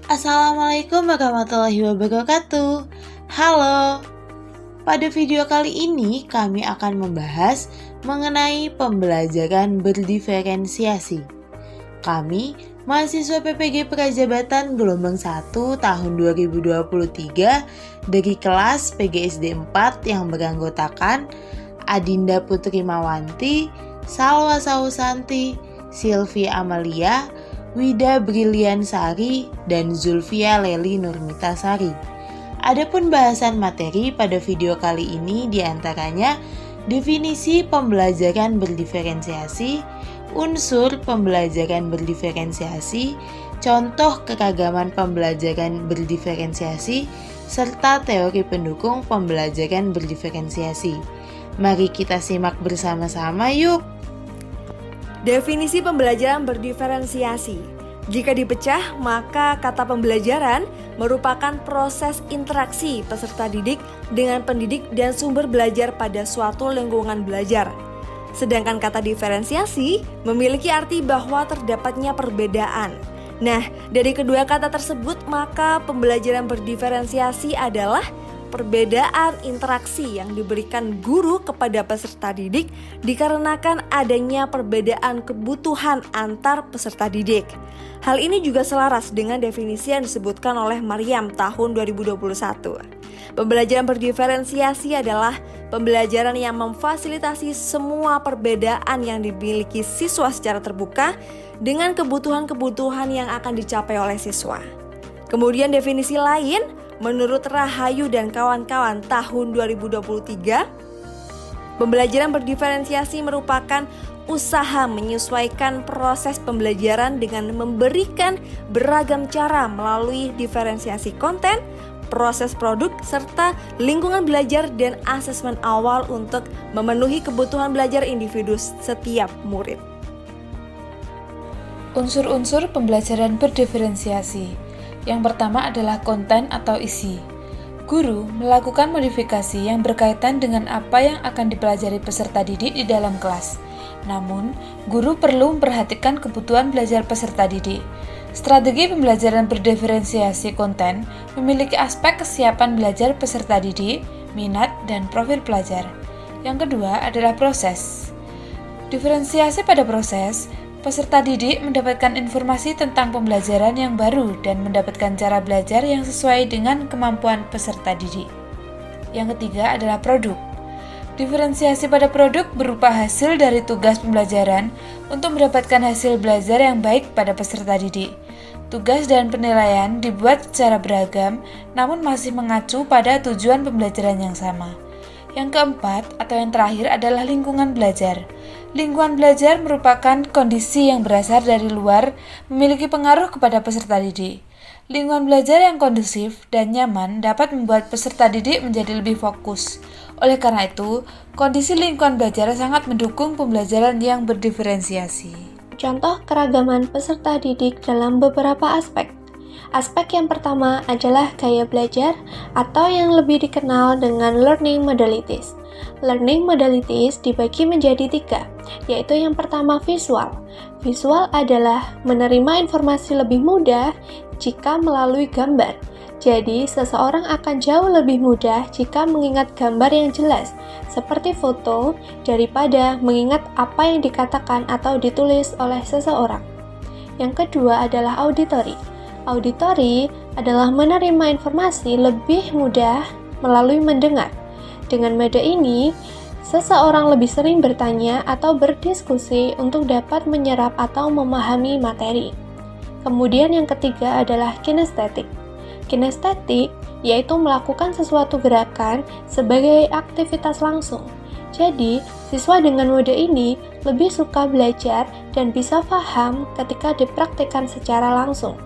Assalamualaikum warahmatullahi wabarakatuh. Halo, pada video kali ini kami akan membahas mengenai pembelajaran berdiferensiasi. Kami, mahasiswa PPG Prajabatan Gelombang 1 tahun 2023 dari kelas PGSD 4 yang beranggotakan Adinda Putri Mawanti, Salwa Sausanti, Sylvia Amalia, Wida Briliansari, dan Zulfia Leli Nurmitasari. Adapun bahasan materi pada video kali ini diantaranya definisi pembelajaran berdiferensiasi, unsur pembelajaran berdiferensiasi, contoh keragaman pembelajaran berdiferensiasi, serta teori pendukung pembelajaran berdiferensiasi. Mari kita simak bersama-sama yuk! Definisi pembelajaran berdiferensiasi. Jika dipecah, maka kata pembelajaran merupakan proses interaksi peserta didik dengan pendidik dan sumber belajar pada suatu lingkungan belajar. Sedangkan kata diferensiasi memiliki arti bahwa terdapatnya perbedaan. Nah, dari kedua kata tersebut, maka pembelajaran berdiferensiasi adalah perbedaan interaksi yang diberikan guru kepada peserta didik dikarenakan adanya perbedaan kebutuhan antar peserta didik. Hal ini juga selaras dengan definisi yang disebutkan oleh Maryam tahun 2021. Pembelajaran berdiferensiasi adalah pembelajaran yang memfasilitasi semua perbedaan yang dimiliki siswa secara terbuka dengan kebutuhan-kebutuhan yang akan dicapai oleh siswa. Kemudian definisi lain, menurut Rahayu dan kawan-kawan tahun 2023, pembelajaran berdiferensiasi merupakan usaha menyesuaikan proses pembelajaran dengan memberikan beragam cara melalui diferensiasi konten, proses produk, serta lingkungan belajar dan asesmen awal untuk memenuhi kebutuhan belajar individu setiap murid. Unsur-unsur pembelajaran berdiferensiasi. Yang pertama adalah konten atau isi. Guru melakukan modifikasi yang berkaitan dengan apa yang akan dipelajari peserta didik di dalam kelas. Namun, guru perlu memperhatikan kebutuhan belajar peserta didik. Strategi pembelajaran berdiferensiasi konten memiliki aspek kesiapan belajar peserta didik, minat, dan profil pelajar. Yang kedua adalah proses. Diferensiasi pada proses. Peserta didik mendapatkan informasi tentang pembelajaran yang baru dan mendapatkan cara belajar yang sesuai dengan kemampuan peserta didik. Yang ketiga adalah produk. Diferensiasi pada produk berupa hasil dari tugas pembelajaran untuk mendapatkan hasil belajar yang baik pada peserta didik. Tugas dan penilaian dibuat secara beragam, namun masih mengacu pada tujuan pembelajaran yang sama. Yang keempat atau yang terakhir adalah lingkungan belajar. Lingkungan belajar merupakan kondisi yang berasal dari luar, memiliki pengaruh kepada peserta didik. Lingkungan belajar yang kondusif dan nyaman dapat membuat peserta didik menjadi lebih fokus. Oleh karena itu, kondisi lingkungan belajar sangat mendukung pembelajaran yang berdiferensiasi. Contoh keragaman peserta didik dalam beberapa aspek. Aspek yang pertama adalah gaya belajar atau yang lebih dikenal dengan learning modalities. Learning modalities dibagi menjadi 3, yaitu yang pertama visual. Visual adalah menerima informasi lebih mudah jika melalui gambar. Jadi, seseorang akan jauh lebih mudah jika mengingat gambar yang jelas, seperti foto, daripada mengingat apa yang dikatakan atau ditulis oleh seseorang. Yang kedua adalah auditory. Auditory adalah menerima informasi lebih mudah melalui mendengar. Dengan metode ini, seseorang lebih sering bertanya atau berdiskusi untuk dapat menyerap atau memahami materi. Kemudian yang ketiga adalah kinestetik. Kinestetik yaitu melakukan sesuatu gerakan sebagai aktivitas langsung. Jadi, siswa dengan mode ini lebih suka belajar dan bisa paham ketika dipraktikkan secara langsung.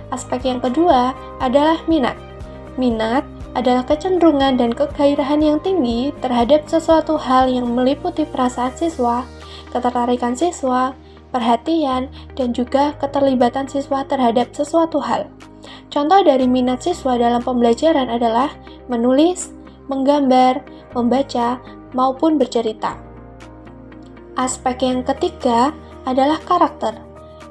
Aspek yang kedua adalah minat. Minat adalah kecenderungan dan kegairahan yang tinggi terhadap sesuatu hal yang meliputi perasaan siswa, ketertarikan siswa, perhatian, dan juga keterlibatan siswa terhadap sesuatu hal. Contoh dari minat siswa dalam pembelajaran adalah menulis, menggambar, membaca, maupun bercerita. Aspek yang ketiga adalah karakter.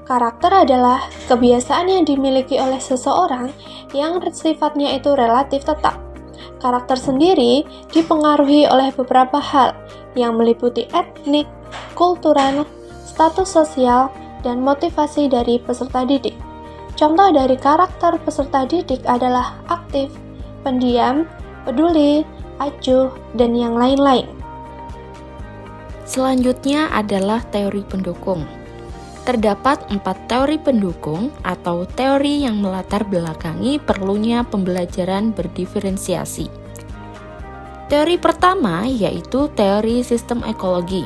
Karakter adalah kebiasaan yang dimiliki oleh seseorang yang sifatnya itu relatif tetap. Karakter sendiri dipengaruhi oleh beberapa hal yang meliputi etnik, kultural, status sosial, dan motivasi dari peserta didik. Contoh dari karakter peserta didik adalah aktif, pendiam, peduli, acuh, dan yang lain-lain. Selanjutnya adalah teori pendukung. Terdapat 4 teori pendukung atau teori yang melatar belakangi perlunya pembelajaran berdiferensiasi. Teori pertama yaitu teori sistem ekologi.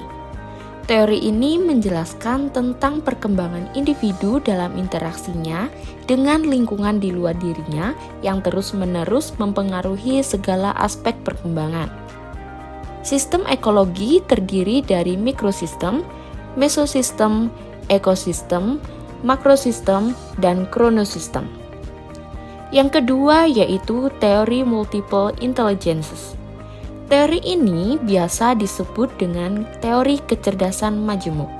Teori ini menjelaskan tentang perkembangan individu dalam interaksinya dengan lingkungan di luar dirinya yang terus-menerus mempengaruhi segala aspek perkembangan. Sistem ekologi terdiri dari mikrosistem, mesosistem, ekosistem, makrosistem, dan kronosistem. Yang kedua yaitu teori multiple intelligences. Teori ini biasa disebut dengan teori kecerdasan majemuk,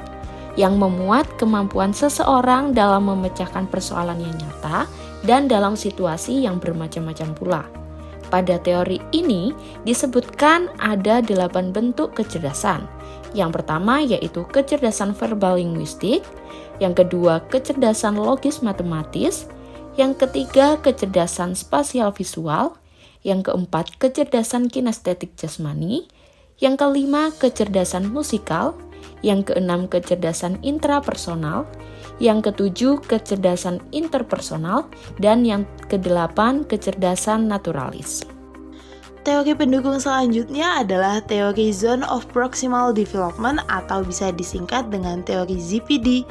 yang memuat kemampuan seseorang dalam memecahkan persoalan yang nyata dan dalam situasi yang bermacam-macam pula. Pada teori ini disebutkan ada 8 bentuk kecerdasan. Yang pertama yaitu kecerdasan verbal linguistik, yang kedua kecerdasan logis matematis, yang ketiga kecerdasan spasial visual, yang keempat kecerdasan kinestetik jasmani, yang kelima kecerdasan musikal, yang keenam kecerdasan intrapersonal, yang ketujuh kecerdasan interpersonal, dan yang kedelapan kecerdasan naturalis. Teori pendukung selanjutnya adalah teori Zone of Proximal Development atau bisa disingkat dengan teori ZPD.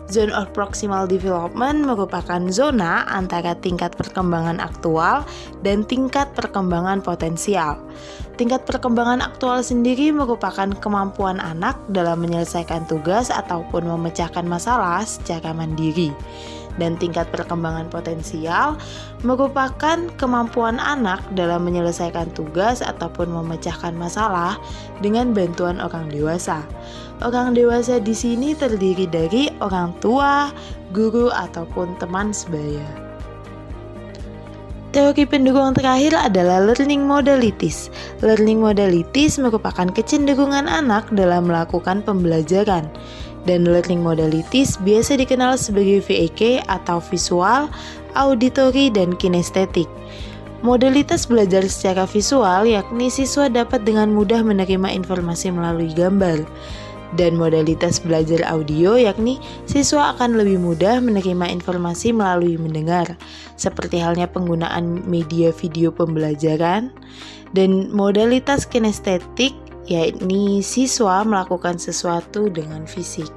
Zone of Proximal Development merupakan zona antara tingkat perkembangan aktual dan tingkat perkembangan potensial. Tingkat perkembangan aktual sendiri merupakan kemampuan anak dalam menyelesaikan tugas ataupun memecahkan masalah secara mandiri. Dan tingkat perkembangan potensial merupakan kemampuan anak dalam menyelesaikan tugas ataupun memecahkan masalah dengan bantuan orang dewasa. Orang dewasa di sini terdiri dari orang tua, guru, ataupun teman sebaya. Teori pendukung terakhir adalah learning modalities. Learning modalities merupakan kecenderungan anak dalam melakukan pembelajaran. Dan learning modalities biasa dikenal sebagai VEK atau visual, auditory, dan kinestetik. Modalitas belajar secara visual yakni siswa dapat dengan mudah menerima informasi melalui gambar. Dan modalitas belajar audio yakni siswa akan lebih mudah menerima informasi melalui mendengar, seperti halnya penggunaan media video pembelajaran. Dan modalitas kinestetik yakni siswa melakukan sesuatu dengan fisik.